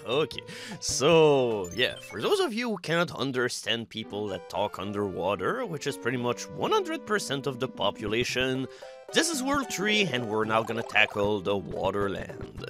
Okay, so yeah, for those of you who cannot understand people that talk underwater, which is pretty much 100% of the population, this is World 3 and we're now gonna tackle the Waterland.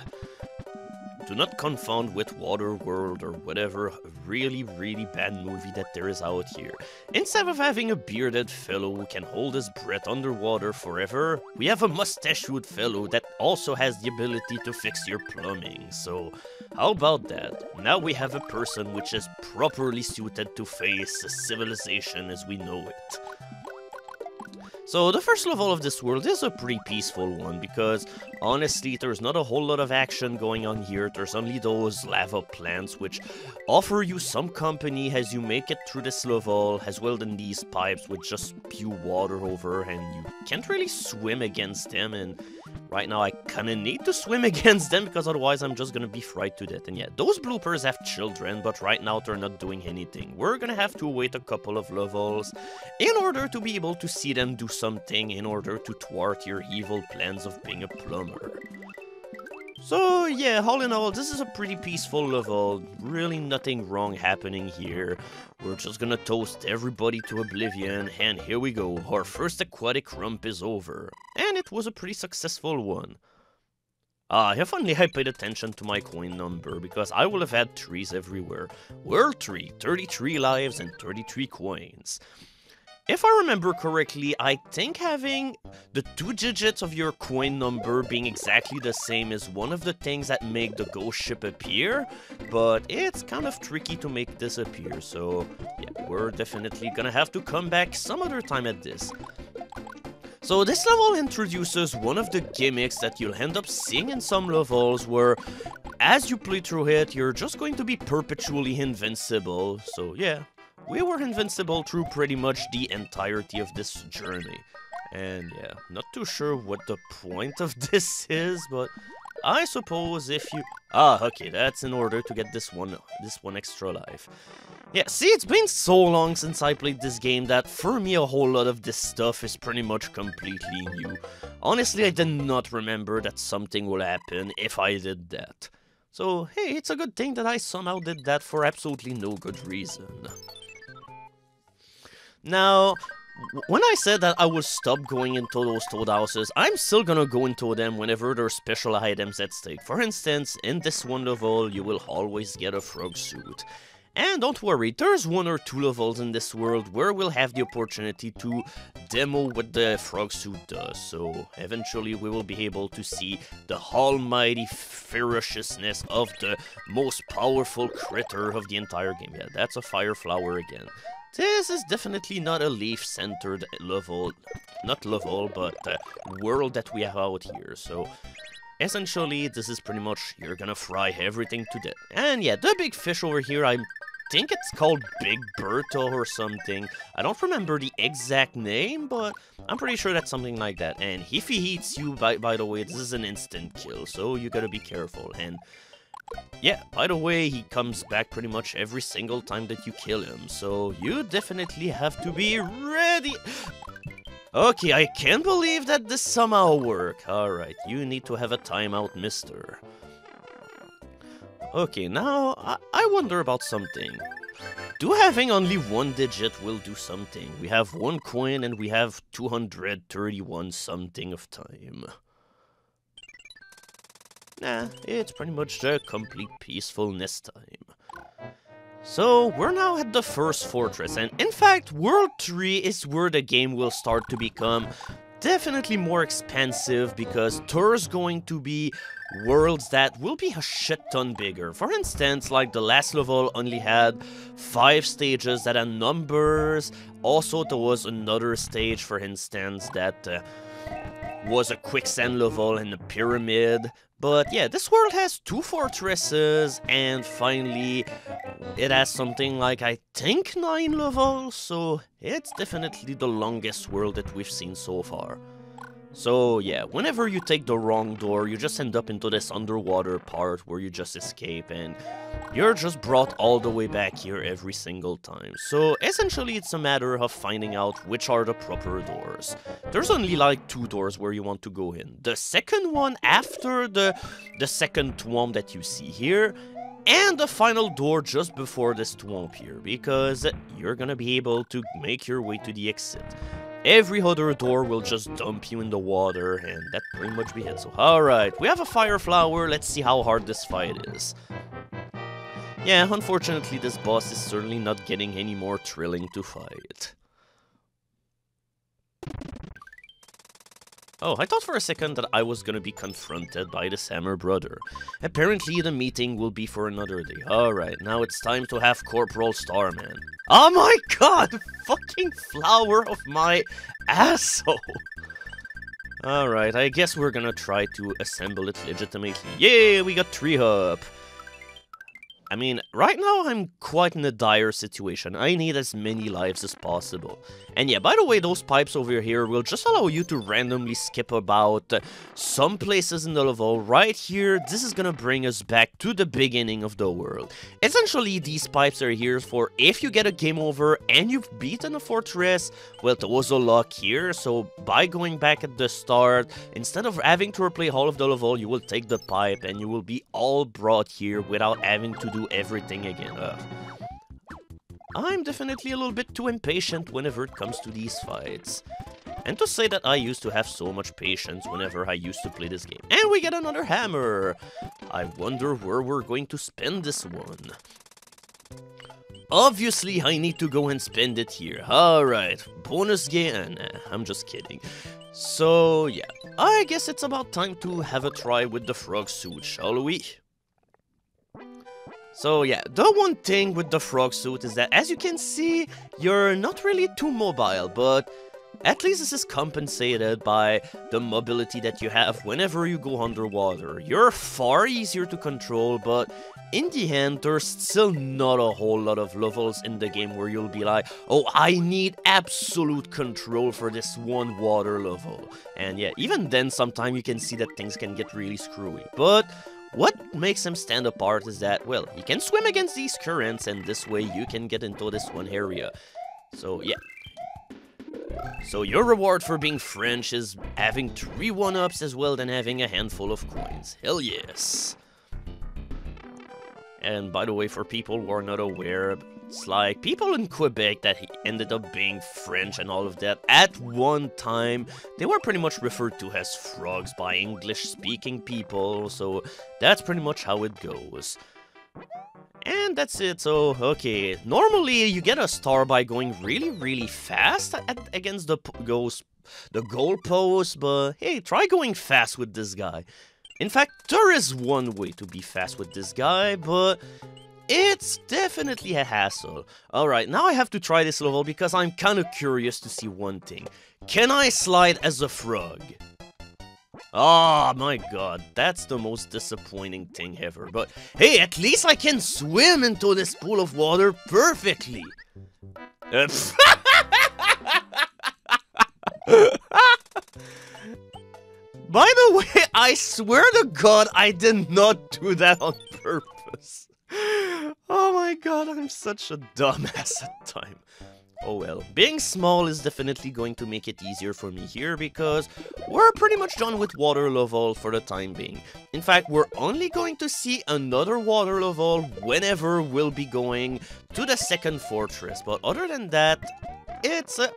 Do not confound with Waterworld or whatever really bad movie that there is out here. Instead of having a bearded fellow who can hold his breath underwater forever, we have a mustachioed fellow that also has the ability to fix your plumbing. So, how about that? Now we have a person which is properly suited to face civilization as we know it. So the first level of this world is a pretty peaceful one because honestly there's not a whole lot of action going on here. There's only those lava plants which offer you some company as you make it through this level, as well as these pipes which just spew water over and you can't really swim against them, and right now I kinda need to swim against them because otherwise I'm just gonna be fried to death. And yeah, those bloopers have children, but right now they're not doing anything. We're gonna have to wait a couple of levels in order to be able to see them do something in order to thwart your evil plans of being a plumber. So yeah, all in all, this is a pretty peaceful level. Really nothing wrong happening here. We're just gonna toast everybody to oblivion, and here we go. Our first aquatic rump is over. And it was a pretty successful one. If only I paid attention to my coin number, because I will have had 3s everywhere. World 3, 33 lives and 33 coins. If I remember correctly, I think having the 2 digits of your coin number being exactly the same is one of the things that make the ghost ship appear, but it's kind of tricky to make this appear, so yeah, we're definitely gonna have to come back some other time at this. So this level introduces one of the gimmicks that you'll end up seeing in some levels where as you play through it, you're just going to be perpetually invincible, so yeah. We were invincible through pretty much the entirety of this journey. And yeah, not too sure what the point of this is, but I suppose if you... okay, that's in order to get this one extra life. Yeah, see, it's been so long since I played this game that for me a whole lot of this stuff is pretty much completely new. Honestly, I did not remember that something will happen if I did that. So, hey, it's a good thing that I somehow did that for absolutely no good reason. Now, when I said that I would stop going into those toad houses, I'm still gonna go into them whenever there's special items at stake. For instance, in this one level, you will always get a frog suit. And don't worry, there's 1 or 2 levels in this world where we'll have the opportunity to demo what the frog suit does. So eventually we will be able to see the almighty ferociousness of the most powerful critter of the entire game. Yeah, that's a fire flower again. This is definitely not a leaf-centered level, but world that we have out here, so essentially this is pretty much, you're gonna fry everything to death. And yeah, the big fish over here, I think it's called Big Berto or something. I don't remember the exact name, but I'm pretty sure that's something like that. And if he eats you, by the way, this is an instant kill, so you gotta be careful. And yeah, by the way, he comes back pretty much every single time that you kill him, so you definitely have to be ready. Okay, I can't believe that this somehow worked. Alright, you need to have a timeout, mister. Okay, now, I wonder about something. Do having only 1 digit will do something? We have 1 coin and we have 231 something of time. Nah, it's pretty much a complete peacefulness time. So, we're now at the first fortress, and in fact, World 3 is where the game will start to become definitely more expansive, because there's going to be worlds that will be a shit ton bigger. For instance, like the last level only had 5 stages that had numbers. Also, there was another stage, for instance, that was a quicksand level and a pyramid. But yeah, this world has 2 fortresses, and finally, it has something like, I think, 9 levels, so it's definitely the longest world that we've seen so far. So yeah, whenever you take the wrong door, you just end up into this underwater part where you just escape, and you're just brought all the way back here every single time. So essentially it's a matter of finding out which are the proper doors. There's only like 2 doors where you want to go in. The second one after the second twomp that you see here, and the final door just before this twomp here, because you're gonna be able to make your way to the exit. Every other door will just dump you in the water, and that pretty much be it. So, alright, we have a fire flower, let's see how hard this fight is. Yeah, unfortunately this boss is certainly not getting any more thrilling to fight. Oh, I thought for a second that I was gonna be confronted by the Hammer brother. Apparently the meeting will be for another day. Alright, now it's time to have Corporal Starman. Oh my god! Fucking flower of my asshole! Alright, I guess we're gonna try to assemble it legitimately. Yay, we got 3 up! I mean, right now I'm quite in a dire situation. I need as many lives as possible. And yeah, by the way, those pipes over here will just allow you to randomly skip about some places in the level. Right here, this is gonna bring us back to the beginning of the world. Essentially, these pipes are here for if you get a game over and you've beaten a fortress, well, there was a luck here. So by going back at the start, instead of having to replay all of the level, you will take the pipe and you will be all brought here without having to do everything again. I'm definitely a little bit too impatient whenever it comes to these fights. And to say that I used to have so much patience whenever I used to play this game. And we get another hammer! I wonder where we're going to spend this one. Obviously, I need to go and spend it here. Alright, bonus game. Nah, I'm just kidding. So, yeah, I guess it's about time to have a try with the frog suit, shall we? So yeah, the one thing with the frog suit is that, as you can see, you're not really too mobile, but at least this is compensated by the mobility that you have whenever you go underwater. You're far easier to control, but in the end, there's still not a whole lot of levels in the game where you'll be like, oh, I need absolute control for this one water level. And yeah, even then, sometimes you can see that things can get really screwy. But what makes him stand apart is that, well, he can swim against these currents, and this way you can get into this one area. So, yeah. So your reward for being French is having 3 1-ups as well than having a handful of coins. Hell yes! And by the way, for people who are not aware, it's like people in Quebec that ended up being French and all of that. At one time, they were pretty much referred to as frogs by English-speaking people, so that's pretty much how it goes. And that's it. So, okay, normally you get a star by going really fast against the goal post, but hey, try going fast with this guy. In fact, there is one way to be fast with this guy, but it's definitely a hassle. Alright, now I have to try this level because I'm kind of curious to see one thing. Can I slide as a frog? Oh my god, that's the most disappointing thing ever. But hey, at least I can swim into this pool of water perfectly. By the way, I swear to God, I did not do that on purpose. Oh my god, I'm such a dumbass at the time. Oh well, being small is definitely going to make it easier for me here because we're pretty much done with water level for the time being. In fact, we're only going to see another water level whenever we'll be going to the second fortress. But other than that, it's a...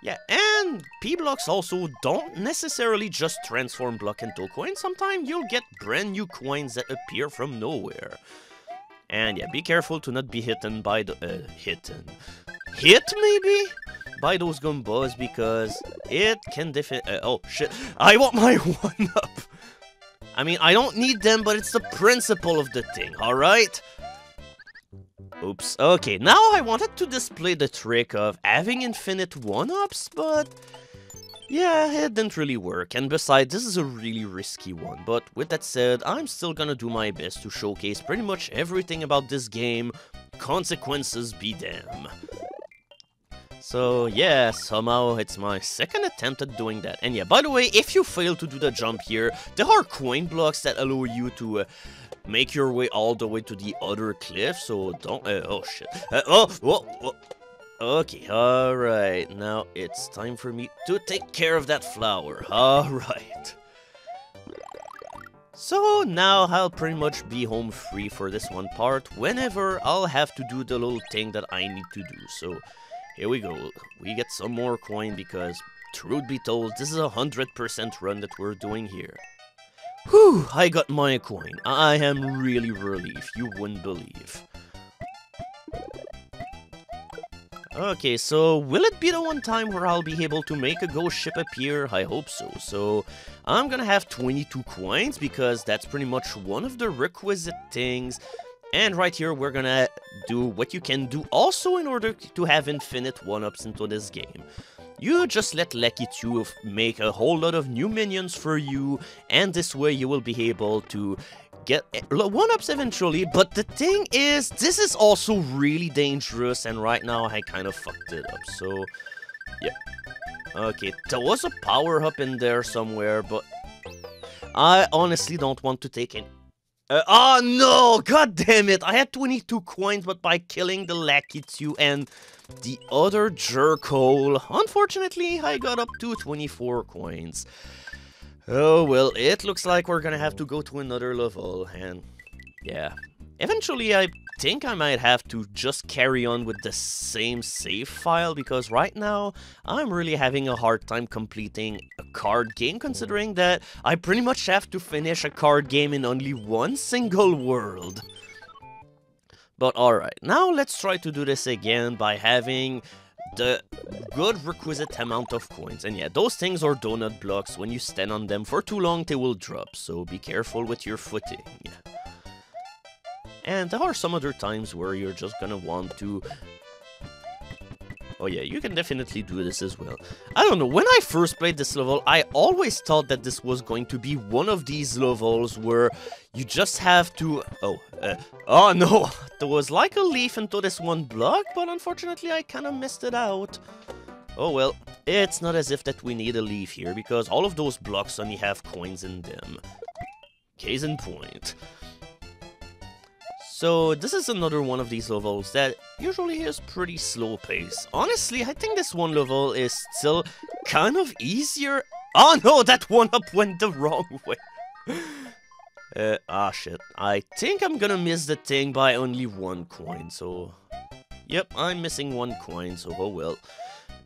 Yeah, and P-blocks also don't necessarily just transform block into coins. Sometimes you'll get brand new coins that appear from nowhere. And yeah, be careful to not be hit by the... Hit, maybe? By those gumbos, because it can oh, shit. I want my 1-up! I mean, I don't need them, but it's the principle of the thing, alright? Oops. Okay, now I wanted to display the trick of having infinite 1-ups, but... yeah, it didn't really work, and besides, this is a really risky one. But with that said, I'm still gonna do my best to showcase pretty much everything about this game. Consequences be damn. So yeah, somehow it's my second attempt at doing that. And yeah, by the way, if you fail to do the jump here, there are coin blocks that allow you to make your way all the way to the other cliff, so don't... oh shit. Okay, alright, now it's time for me to take care of that flower. Alright. So now I'll pretty much be home free for this one part whenever I'll have to do the little thing that I need to do. So here we go. We get some more coin because, truth be told, this is a 100% run that we're doing here. Whew, I got my coin. I am really relieved, you wouldn't believe. Okay, so will it be the one time where I'll be able to make a ghost ship appear? I hope so. So I'm gonna have 22 coins because that's pretty much one of the requisite things. And right here we're gonna do what you can do also in order to have infinite 1-ups into this game. You just let Lucky 2 make a whole lot of new minions for you, and this way you will be able to get 1-ups eventually. But the thing is, this is also really dangerous, and right now I kind of fucked it up, so yeah. Okay, there was a power-up in there somewhere, but I honestly don't want to take it. Oh no! God damn it! I had 22 coins, but by killing the Lucky 2 and the other jerkhole, unfortunately, I got up to 24 coins. Oh well, it looks like we're gonna have to go to another level, and yeah. Eventually, I think I might have to just carry on with the same save file, because right now, I'm really having a hard time completing a card game, considering that I pretty much have to finish a card game in only one single world. But alright, now let's try to do this again by having the good requisite amount of coins. And yeah, those things are donut blocks. When you stand on them for too long, they will drop, so be careful with your footing. And there are some other times where you're just gonna want to... Oh yeah, you can definitely do this as well. I don't know, when I first played this level, I always thought that this was going to be one of these levels where you just have to... oh no! There was like a leaf into this one block, but unfortunately I kinda missed it out. Oh well, it's not as if that we need a leaf here, because all of those blocks only have coins in them. Case in point. So this is another one of these levels that usually is pretty slow pace. Honestly, I think this one level is still kind of easier. Oh no, that 1-up went the wrong way. Shit. I think I'm gonna miss the thing by only 1 coin, so... Yep, I'm missing 1 coin, so oh well.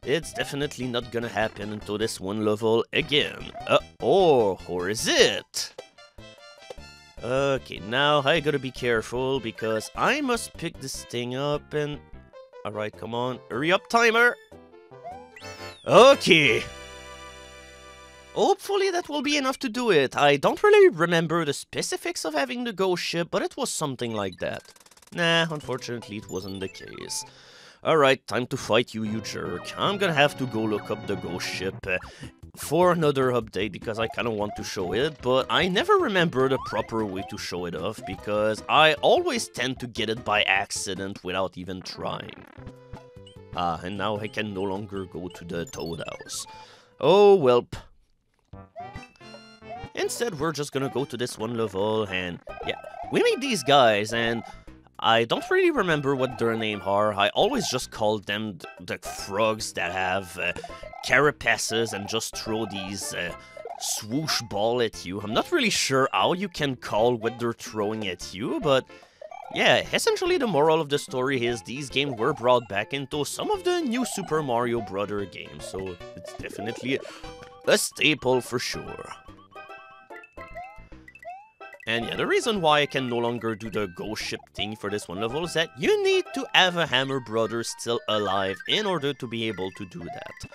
It's definitely not gonna happen into this one level again. Or is it? Okay, now I gotta be careful because I must pick this thing up and... Alright, come on, hurry up, timer! Okay! Hopefully that will be enough to do it. I don't really remember the specifics of having the ghost ship, but it was something like that. Nah, unfortunately it wasn't the case. Alright, time to fight you, you jerk. I'm gonna have to go look up the ghost ship for another update because I kinda want to show it, but I never remember the proper way to show it off because I always tend to get it by accident without even trying. And now I can no longer go to the Toad House. Oh, welp. Instead, we're just gonna go to this one level and, yeah, we meet these guys and... I don't really remember what their names are. I always just call them the frogs that have carapaces and just throw these swoosh ball at you. I'm not really sure how you can call what they're throwing at you, but yeah, essentially the moral of the story is these games were brought back into some of the new Super Mario Bros. Games, so it's definitely a staple for sure. And yeah, the reason why I can no longer do the ghost ship thing for this one level is that you need to have a Hammer Brother still alive in order to be able to do that.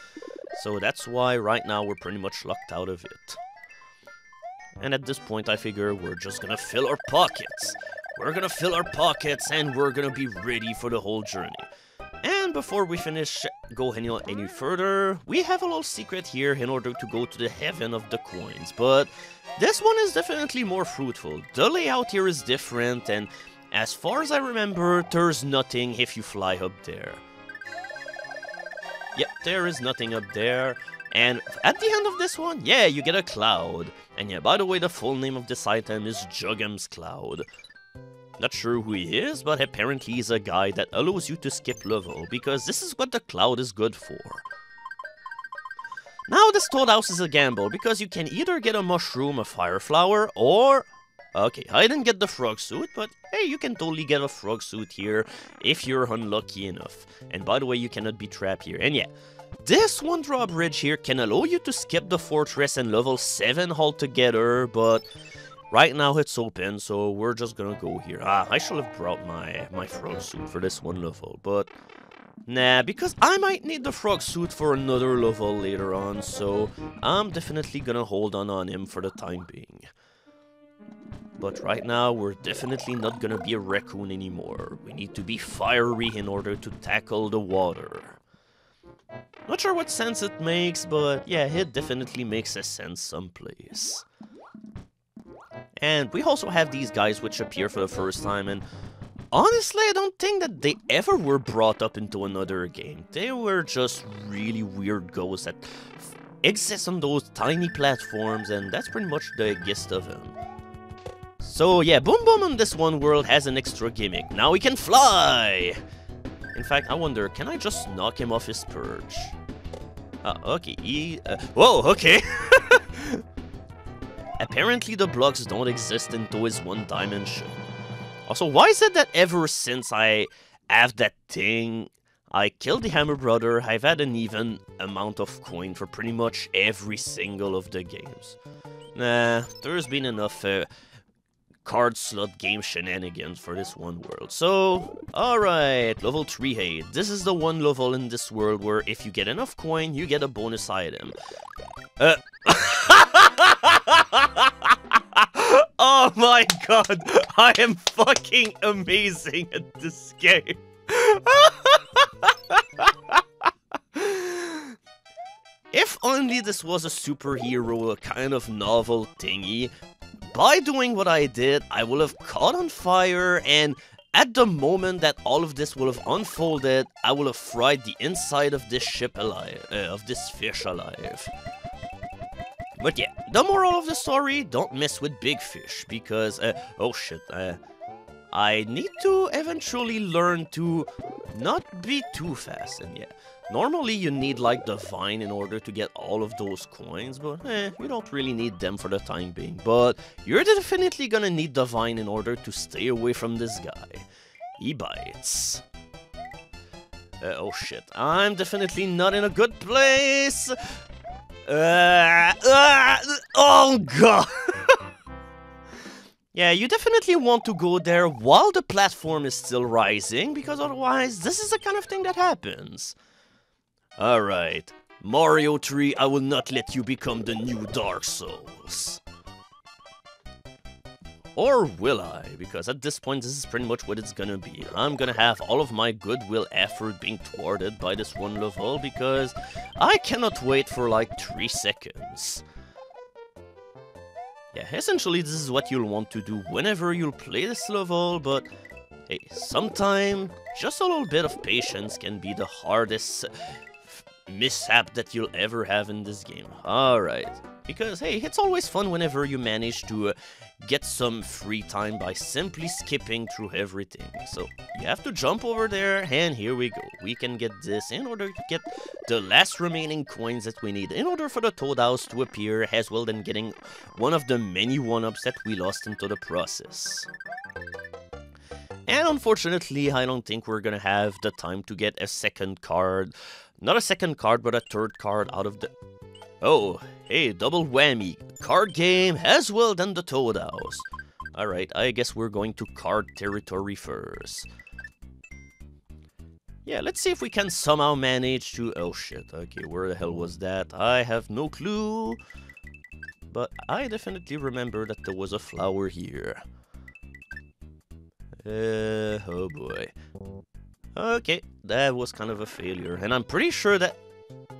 So that's why right now we're pretty much locked out of it. And at this point I figure we're just gonna fill our pockets. We're gonna fill our pockets and we're gonna be ready for the whole journey. And before we go any further, we have a little secret here in order to go to the heaven of the coins. But this one is definitely more fruitful. The layout here is different, and as far as I remember, there's nothing if you fly up there. Yep, there is nothing up there. And at the end of this one, yeah, you get a cloud. And yeah, by the way, the full name of this item is Jugham's Cloud. Not sure who he is, but apparently he's a guy that allows you to skip level, because this is what the cloud is good for. Now this Toad House is a gamble, because you can either get a mushroom, a fire flower, or... Okay, I didn't get the frog suit, but hey, you can totally get a frog suit here if you're unlucky enough. And by the way, you cannot be trapped here. And yeah, this one drawbridge here can allow you to skip the fortress and level 7 altogether, but right now it's open, so we're just gonna go here. I should have brought my frog suit for this one level, but nah, because I might need the frog suit for another level later on, so I'm definitely gonna hold on him for the time being. But right now, we're definitely not gonna be a raccoon anymore. We need to be fiery in order to tackle the water. Not sure what sense it makes, but yeah, it definitely makes a sense someplace. And we also have these guys which appear for the first time, and honestly, I don't think that they ever were brought up into another game. They were just really weird ghosts that exist on those tiny platforms, and that's pretty much the gist of them. So yeah, Boom Boom on this one world has an extra gimmick. Now he can fly! In fact, I wonder, can I just knock him off his perch? Okay, whoa, okay! Apparently the blocks don't exist into his one dimension. Also, why is it that ever since I have that thing, I killed the Hammer Brother, I've had an even amount of coin for pretty much every single of the games? Nah, there's been enough card slot game shenanigans for this one world. So, alright, level 3A. This is the one level in this world where if you get enough coin, you get a bonus item. Oh my god, I am fucking amazing at this game. If only this was a superhero kind of novel thingy. By doing what I did, I will have caught on fire, and at the moment that all of this will have unfolded, I will have fried the inside of this ship alive, of this fish alive. But yeah, the moral of the story, don't mess with big fish, because, oh shit, I need to eventually learn to not be too fast, and yeah. Normally you need like the vine in order to get all of those coins, but you don't really need them for the time being. But you're definitely gonna need the vine in order to stay away from this guy. He bites. Oh shit, I'm definitely not in a good place! Oh god! Yeah, you definitely want to go there while the platform is still rising, because otherwise this is the kind of thing that happens. Alright, Mario 3, I will not let you become the new Dark Souls. Or will I? Because at this point, this is pretty much what it's gonna be. I'm gonna have all of my goodwill effort being thwarted by this one level, because I cannot wait for like 3 seconds. Yeah, essentially this is what you'll want to do whenever you'll play this level, but hey, sometimes just a little bit of patience can be the hardest mishap that you'll ever have in this game. Alright, because hey, it's always fun whenever you manage to get some free time by simply skipping through everything. So you have to jump over there, and here we go. We can get this in order to get the last remaining coins that we need in order for the Toad House to appear, as well as getting one of the many one-ups that we lost into the process. And unfortunately, I don't think we're gonna have the time to get a second card. Not a second card, but a third card out of the... Oh, hey, double whammy. Card game as well than the Toad House. Alright, I guess we're going to card territory first. Yeah, let's see if we can somehow manage to... Oh shit, okay, where the hell was that? I have no clue. But I definitely remember that there was a flower here. Oh boy. Okay, that was kind of a failure, and I'm pretty sure that...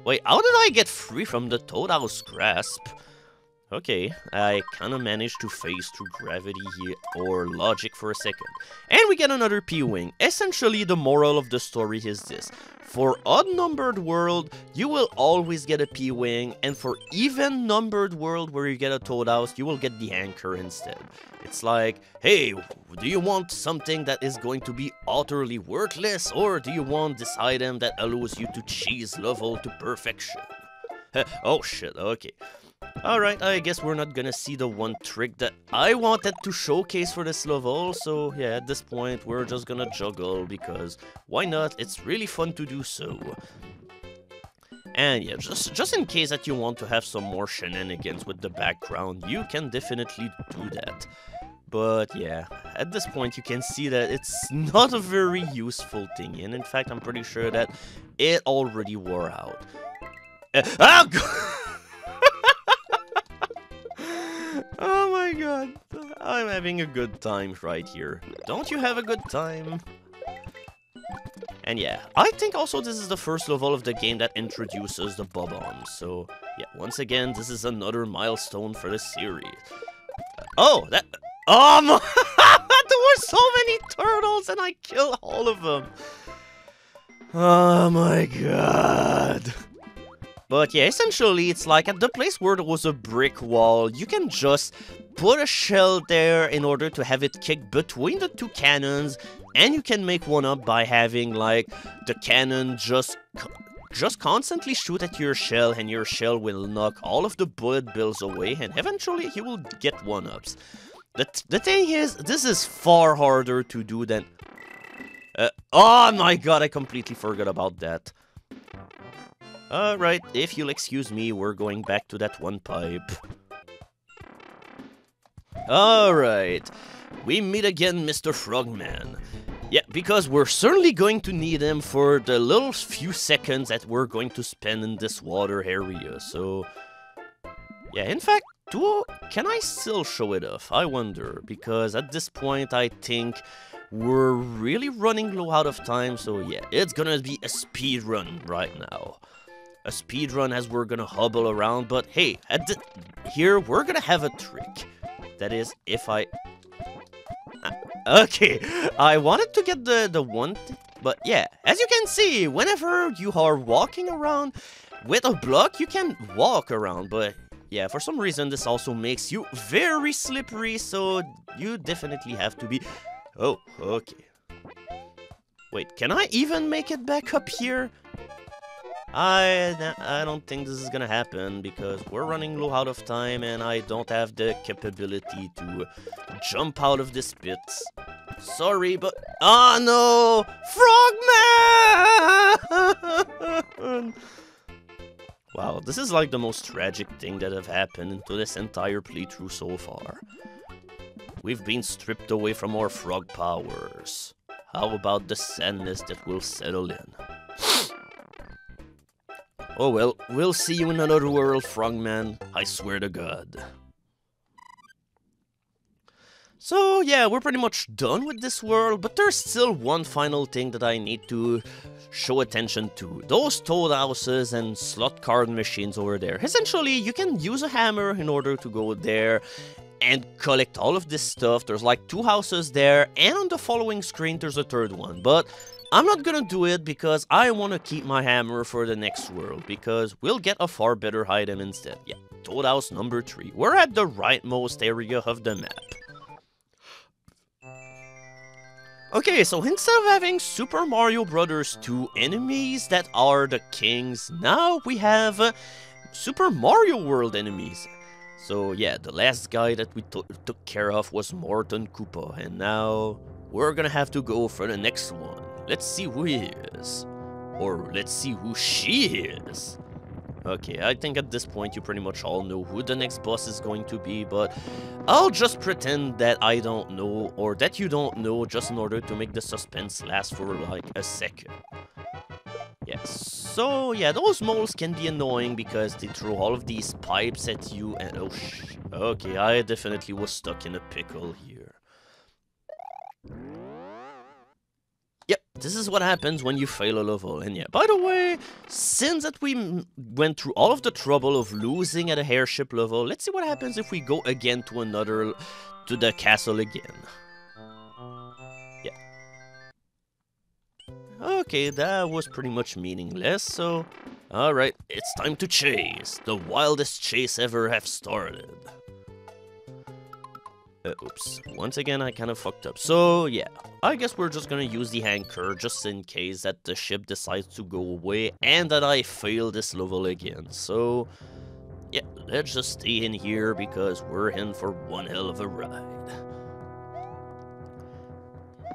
Wait, how did I get free from the Toad House grasp? Okay, I kinda managed to phase through gravity here, or logic for a second. And we get another P-Wing. Essentially, the moral of the story is this. For odd-numbered world, you will always get a P-Wing, and for even-numbered world where you get a Toad House, you will get the Anchor instead. It's like, hey, do you want something that is going to be utterly worthless, or do you want this item that allows you to cheese level to perfection? Oh shit, okay. Alright, I guess we're not gonna see the one trick that I wanted to showcase for this level, so yeah, at this point we're just gonna juggle, because why not? It's really fun to do so. And yeah, just in case that you want to have some more shenanigans with the background, you can definitely do that. But yeah, at this point you can see that it's not a very useful thing, and in fact I'm pretty sure that it already wore out. Oh my god, I'm having a good time right here. Don't you have a good time? And yeah, I think also this is the first level of the game that introduces the bob-ombs. So yeah, once again, this is another milestone for the series. Oh, that... Oh my... There were so many turtles and I killed all of them. Oh my god. But yeah, essentially, it's like at the place where there was a brick wall, you can just put a shell there in order to have it kick between the two cannons, and you can make one up by having, like, the cannon just constantly shoot at your shell, and your shell will knock all of the bullet bills away, and eventually you will get one-ups. The thing is, this is far harder to do than... oh my god, I completely forgot about that. Alright, if you'll excuse me, we're going back to that one pipe. Alright, we meet again Mr. Frogman. Yeah, because we're certainly going to need him for the little few seconds that we're going to spend in this water area, so... Yeah, in fact, can I still show it off? I wonder, because at this point I think we're really running low out of time, so yeah, it's gonna be a speed run right now. A speed run as we're gonna hobble around, but hey, here we're gonna have a trick. That is, if I... okay, I wanted to get the one thing, but yeah, as you can see, whenever you are walking around with a block, you can walk around, but yeah, for some reason this also makes you very slippery, so you definitely have to be... Oh, okay. Wait, can I even make it back up here? I don't think this is gonna happen, because we're running low out of time and I don't have the capability to jump out of this pit. Sorry, but... Oh no! Frogman! Wow, this is like the most tragic thing that have happened into this entire playthrough so far. We've been stripped away from our frog powers. How about the sadness that will settle in? Oh well, we'll see you in another world, Frogman. I swear to God. So yeah, we're pretty much done with this world, but there's still one final thing that I need to show attention to. Those toad houses and slot card machines over there. Essentially, you can use a hammer in order to go there and collect all of this stuff. There's like 2 houses there, and on the following screen there's a 3rd one, but I'm not gonna do it because I want to keep my hammer for the next world, because we'll get a far better item instead. Yeah, Toad House number 3. We're at the rightmost area of the map. Okay, so instead of having Super Mario Bros. 2 enemies that are the kings, now we have Super Mario World enemies. So yeah, the last guy that we took care of was Wendy Cooper, and now we're gonna have to go for the next one. Let's see who he is. Or let's see who she is. Okay, I think at this point you pretty much all know who the next boss is going to be, but I'll just pretend that I don't know, or that you don't know, just in order to make the suspense last for like a second. Yes, so yeah, those moles can be annoying because they throw all of these pipes at you, and oh okay, I definitely was stuck in a pickle here. Yep, this is what happens when you fail a level. And yeah, by the way, since that we went through all of the trouble of losing at a airship level, let's see what happens if we go again to the castle again. Yeah. Okay, that was pretty much meaningless, so... Alright, it's time to chase. The wildest chase ever have started. Oops. Once again, I kind of fucked up. So, yeah. I guess we're just gonna use the anchor just in case that the ship decides to go away and that I fail this level again. So, yeah, let's just stay in here because we're in for one hell of a ride.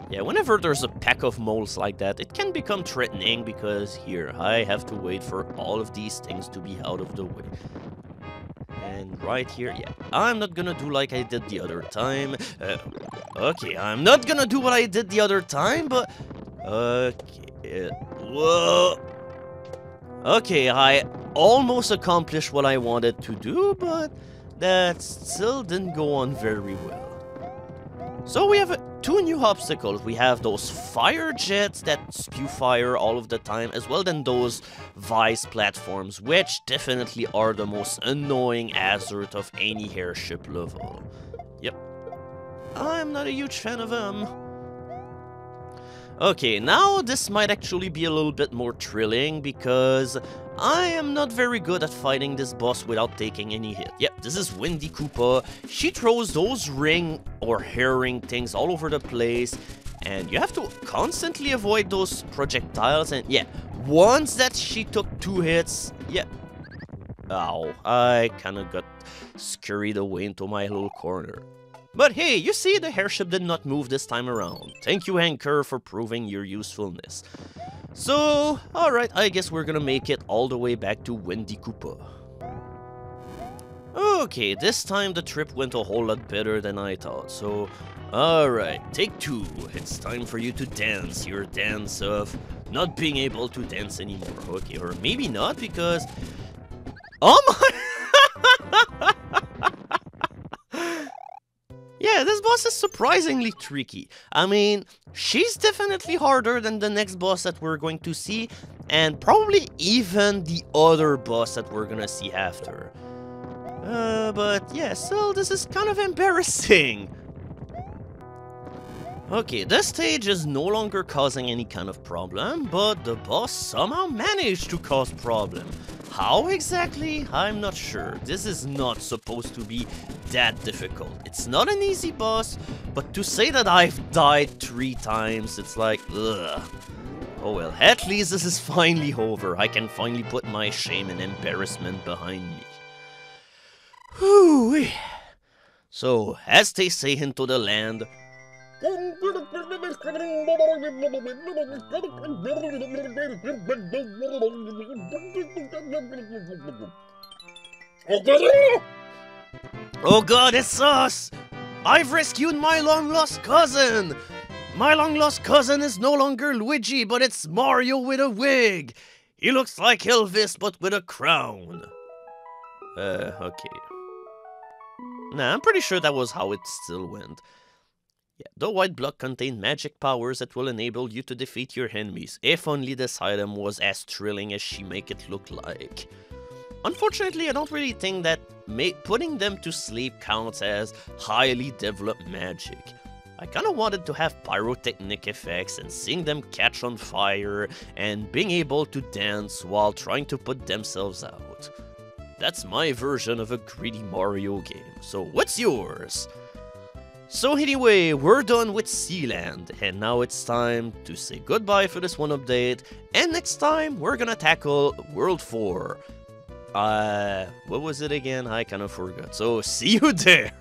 Yeah, whenever there's a pack of moles like that, it can become threatening because here, I have to wait for all of these things to be out of the way. And right here, yeah, I'm not gonna do like I did the other time. Okay, I'm not gonna do what I did the other time, but... Okay, whoa! Okay, I almost accomplished what I wanted to do, but that still didn't go on very well. So we have two new obstacles. We have those fire jets that spew fire all of the time, as well as those vice platforms, which definitely are the most annoying hazard of any airship level. Yep. I'm not a huge fan of them. Okay, now this might actually be a little bit more thrilling because I am not very good at fighting this boss without taking any hit. Yep, this is Wendy Cooper. She throws those ring or hair ring things all over the place, and you have to constantly avoid those projectiles. And yeah, once that she took 2 hits, yeah. Ow, I kind of got scurried away into my little corner. But hey, you see, the airship did not move this time around. Thank you, Anchor, for proving your usefulness. So, alright, I guess we're gonna make it all the way back to Wendy Cooper. Okay, this time the trip went a whole lot better than I thought, so... Alright, take 2. It's time for you to dance your dance of not being able to dance anymore. Okay, or maybe not, because... Oh my... Yeah, this boss is surprisingly tricky. I mean, she's definitely harder than the next boss that we're going to see, and probably even the other boss that we're gonna see after. But yeah, still, this is kind of embarrassing. Okay, this stage is no longer causing any kind of problem, but the boss somehow managed to cause problem. How exactly? I'm not sure. This is not supposed to be that difficult. It's not an easy boss, but to say that I've died 3 times, it's like, ugh. Oh well, at least this is finally over. I can finally put my shame and embarrassment behind me. Whew. So, as they say into the land... Oh god, it's us! I've rescued my long-lost cousin! My long-lost cousin is no longer Luigi, but it's Mario with a wig! He looks like Elvis, but with a crown. Okay. Nah, I'm pretty sure that was how it still went. Yeah, the white block contained magic powers that will enable you to defeat your enemies, if only this item was as thrilling as she make it look like. Unfortunately, I don't really think that putting them to sleep counts as highly developed magic. I kinda wanted to have pyrotechnic effects and seeing them catch on fire and being able to dance while trying to put themselves out. That's my version of a greedy Mario game, so what's yours? So anyway, we're done with Sealand, and now it's time to say goodbye for this one update, and next time we're gonna tackle World 4. What was it again? I kind of forgot, so see you there!